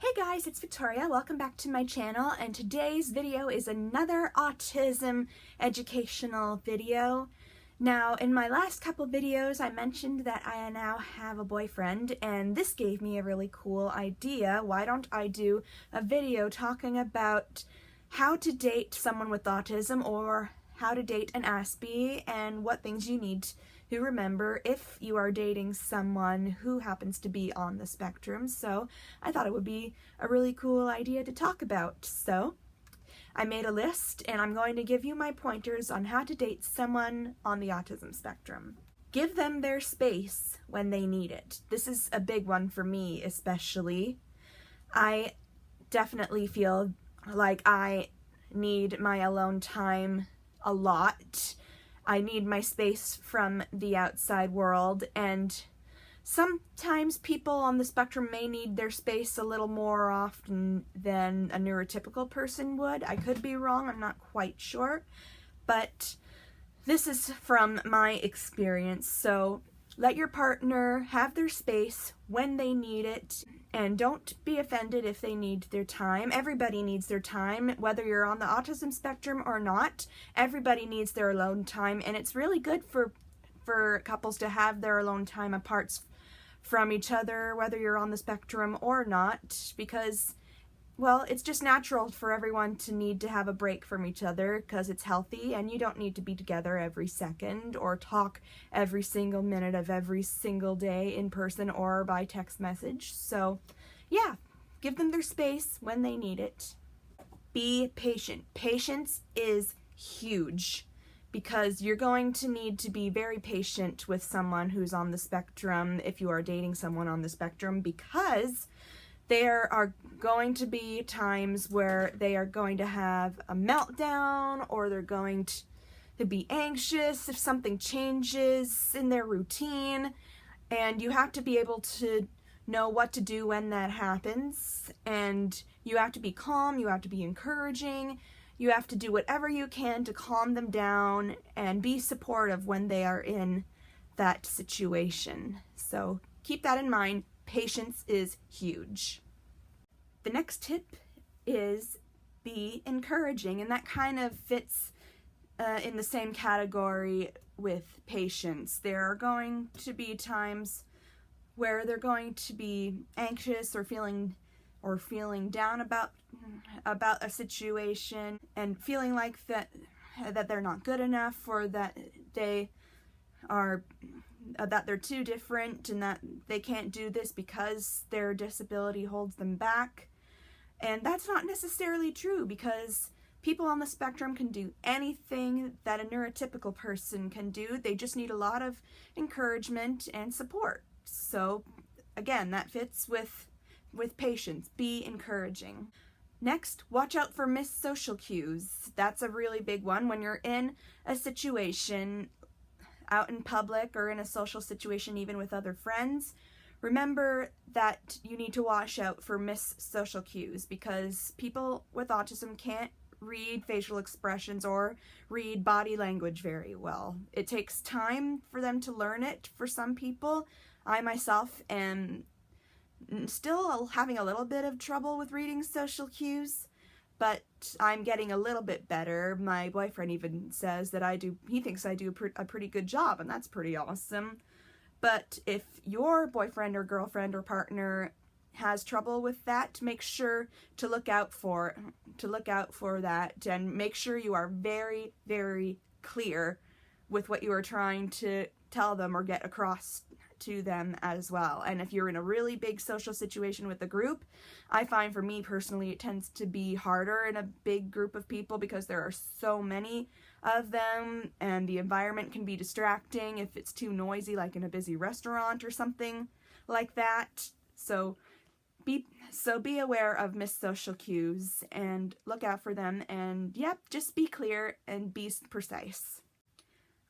Hey guys, it's Victoria. Welcome back to my channel, and today's video is another autism educational video. Now, in my last couple videos, I mentioned that I now have a boyfriend, and this gave me a really cool idea. Why don't I do a video talking about how to date someone with autism or how to date an Aspie and what things you need to remember if you are dating someone who happens to be on the spectrum. So I thought it would be a really cool idea to talk about. So I made a list and I'm going to give you my pointers on how to date someone on the autism spectrum. Give them their space when they need it. This is a big one for me, especially. I definitely feel like I need my alone time a lot. I need my space from the outside world, and sometimes people on the spectrum may need their space a little more often than a neurotypical person would. I could be wrong, I'm not quite sure, but this is from my experience. So let your partner have their space when they need it, and don't be offended if they need their time. Everybody needs their time, whether you're on the autism spectrum or not. Everybody needs their alone time, and it's really good for couples to have their alone time apart from each other, whether you're on the spectrum or not, because, well, it's just natural for everyone to need to have a break from each other because it's healthy, and you don't need to be together every second or talk every single minute of every single day in person or by text message. So yeah, give them their space when they need it. Be patient. Patience is huge because you're going to need to be very patient with someone who's on the spectrum if you are dating someone on the spectrum, because there are going to be times where they are going to have a meltdown, or they're going to be anxious if something changes in their routine, and you have to be able to know what to do when that happens, and you have to be calm, you have to be encouraging, you have to do whatever you can to calm them down and be supportive when they are in that situation. So keep that in mind. Patience is huge. The next tip is be encouraging, and that kind of fits in the same category with patience. There are going to be times where they're going to be anxious or feeling down about a situation and feeling like that they're not good enough, or that they're too different and that they can't do this because their disability holds them back. And that's not necessarily true, because people on the spectrum can do anything that a neurotypical person can do. They just need a lot of encouragement and support. So again, that fits with patience. Be encouraging. Next, watch out for missed social cues. That's a really big one. When you're in a situation out in public or in a social situation, even with other friends, remember that you need to watch out for missed social cues, because people with autism can't read facial expressions or read body language very well. It takes time for them to learn it for some people. I myself am still having a little bit of trouble with reading social cues, but I'm getting a little bit better. My boyfriend even says that he thinks I do a pretty good job, and that's pretty awesome. But if your boyfriend or girlfriend or partner has trouble with that, make sure to look out for that, and make sure you are very, very clear with what you are trying to tell them or get across to them as well. And if you're in a really big social situation with a group, I find for me personally it tends to be harder in a big group of people because there are so many of them, and the environment can be distracting if it's too noisy, like in a busy restaurant or something like that. So be aware of missed social cues and look out for them, and yep, just be clear and be precise.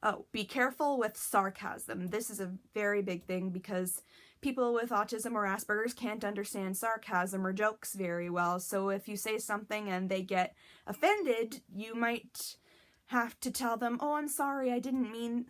Oh, be careful with sarcasm. This is a very big thing because people with autism or Asperger's can't understand sarcasm or jokes very well. So if you say something and they get offended, you might have to tell them, oh, I'm sorry, I didn't mean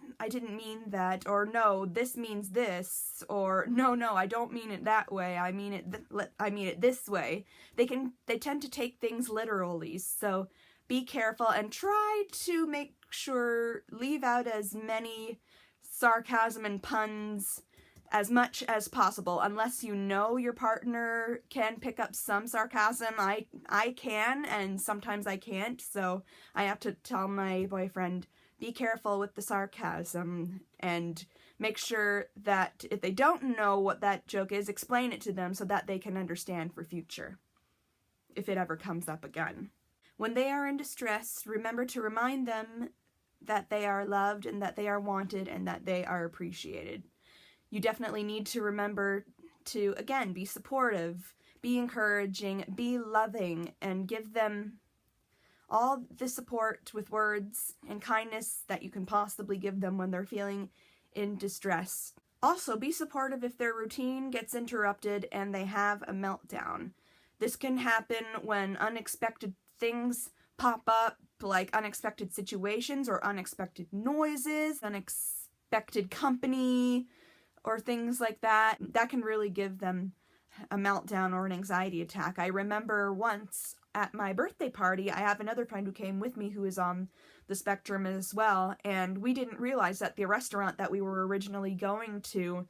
that, or no, this means this, or no, I don't mean it that way, I mean it this way. They tend to take things literally, so be careful and try to make sure, leave out as many sarcasm and puns as much as possible, unless you know your partner can pick up some sarcasm. I can, and sometimes I can't, so I have to tell my boyfriend, be careful with the sarcasm, and make sure that if they don't know what that joke is, explain it to them so that they can understand for future, if it ever comes up again. When they are in distress, remember to remind them that they are loved and that they are wanted and that they are appreciated. You definitely need to remember to, again, be supportive, be encouraging, be loving, and give them all the support with words and kindness that you can possibly give them when they're feeling in distress. Also, be supportive if their routine gets interrupted and they have a meltdown. This can happen when unexpected things pop up, like unexpected situations or unexpected noises, unexpected company, or things like that. That can really give them a meltdown or an anxiety attack. I remember once at my birthday party, I have another friend who came with me who is on the spectrum as well, and we didn't realize that the restaurant that we were originally going to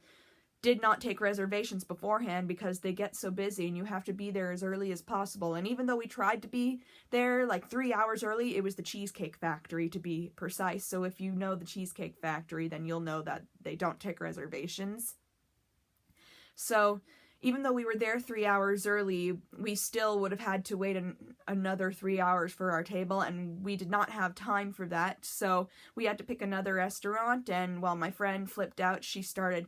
did not take reservations beforehand because they get so busy and you have to be there as early as possible. And even though we tried to be there like 3 hours early, it was the Cheesecake Factory to be precise. So if you know the Cheesecake Factory, then you'll know that they don't take reservations. So even though we were there 3 hours early, we still would have had to wait another 3 hours for our table, and we did not have time for that. So we had to pick another restaurant, and while my friend flipped out, she started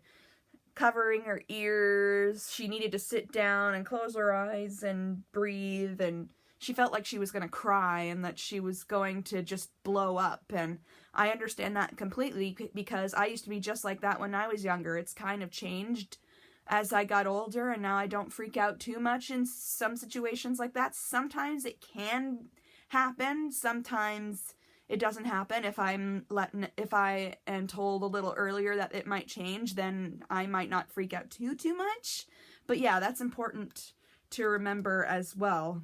covering her ears. She needed to sit down and close her eyes and breathe, and she felt like she was going to cry and that she was going to just blow up. And I understand that completely because I used to be just like that when I was younger. It's kind of changed as I got older, and now I don't freak out too much in some situations like that. Sometimes it can happen, sometimes it doesn't happen. If I am told a little earlier that it might change, then I might not freak out too much. But yeah, that's important to remember as well.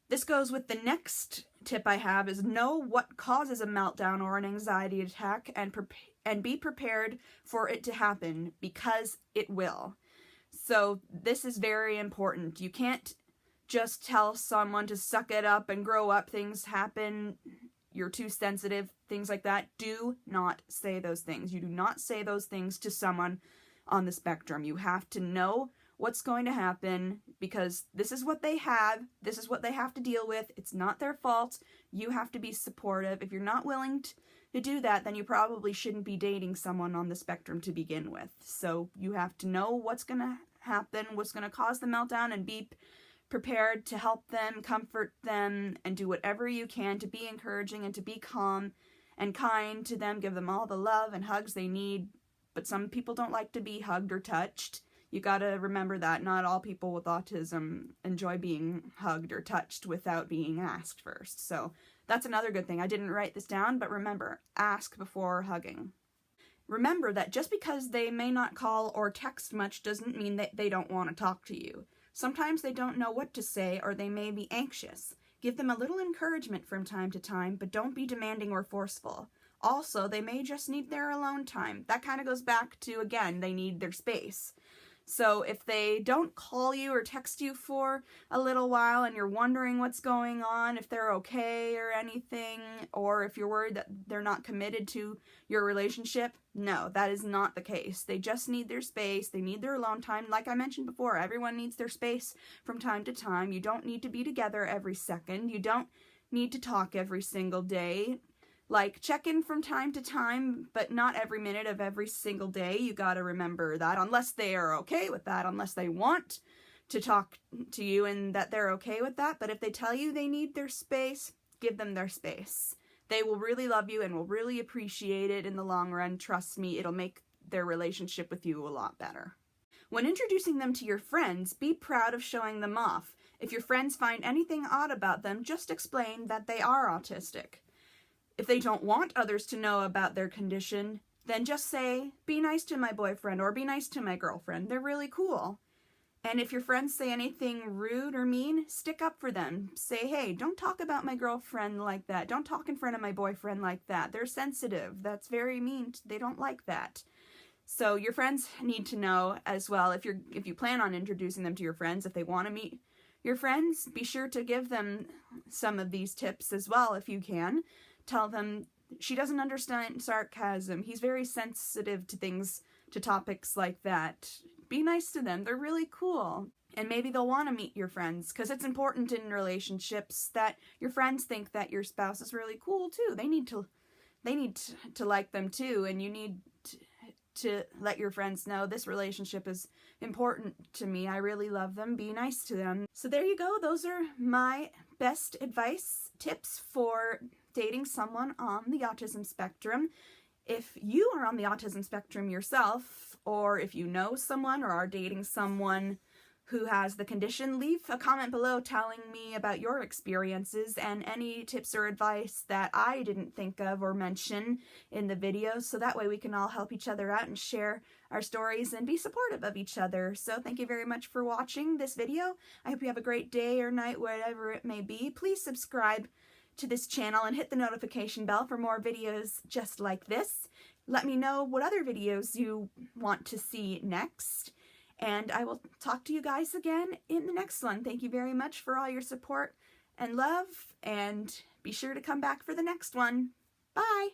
This goes with the next tip I have, is know what causes a meltdown or an anxiety attack and be prepared for it to happen, because it will. So this is very important. You can't just tell someone to suck it up and grow up. Things happen. You're too sensitive, things like that. Do not say those things. You do not say those things to someone on the spectrum. You have to know what's going to happen, because this is what they have. This is what they have to deal with. It's not their fault. You have to be supportive. If you're not willing to do that, then you probably shouldn't be dating someone on the spectrum to begin with. So you have to know what's going to happen, what's going to cause the meltdown, and be prepared to help them, comfort them, and do whatever you can to be encouraging and to be calm and kind to them. Give them all the love and hugs they need. But some people don't like to be hugged or touched. You gotta remember that not all people with autism enjoy being hugged or touched without being asked first. So that's another good thing. I didn't write this down, but remember, ask before hugging. Remember that just because they may not call or text much doesn't mean that they don't want to talk to you. Sometimes they don't know what to say, or they may be anxious. Give them a little encouragement from time to time, but don't be demanding or forceful. Also, they may just need their alone time. That kind of goes back to, again, they need their space. So if they don't call you or text you for a little while and you're wondering what's going on, if they're okay or anything, or if you're worried that they're not committed to your relationship, no, that is not the case. They just need their space. They need their alone time. Like I mentioned before, everyone needs their space from time to time. You don't need to be together every second. You don't need to talk every single day. Like, check in from time to time, but not every minute of every single day. You gotta remember that, unless they are okay with that, unless they want to talk to you and that they're okay with that. But if they tell you they need their space, give them their space. They will really love you and will really appreciate it in the long run. Trust me, it'll make their relationship with you a lot better. When introducing them to your friends, be proud of showing them off. If your friends find anything odd about them, just explain that they are autistic. If they don't want others to know about their condition, then just say, be nice to my boyfriend or be nice to my girlfriend. They're really cool. And if your friends say anything rude or mean, stick up for them. Say, hey, don't talk about my girlfriend like that. Don't talk in front of my boyfriend like that. They're sensitive. That's very mean. They don't like that. So your friends need to know as well. If you plan on introducing them to your friends, if they want to meet your friends, be sure to give them some of these tips as well if you can. Tell them, she doesn't understand sarcasm. He's very sensitive to things, to topics like that. Be nice to them. They're really cool. And maybe they'll want to meet your friends, because it's important in relationships that your friends think that your spouse is really cool too. They need to like them too, and you need to let your friends know this relationship is important to me. I really love them. Be nice to them. So there you go. Those are my best advice tips for dating someone on the autism spectrum. If you are on the autism spectrum yourself, or if you know someone or are dating someone who has the condition, leave a comment below telling me about your experiences and any tips or advice that I didn't think of or mention in the video, so that way we can all help each other out and share our stories and be supportive of each other. So thank you very much for watching this video. I hope you have a great day or night, whatever it may be. Please subscribe to this channel and hit the notification bell for more videos just like this. Let me know what other videos you want to see next, and I will talk to you guys again in the next one. Thank you very much for all your support and love, and be sure to come back for the next one. Bye!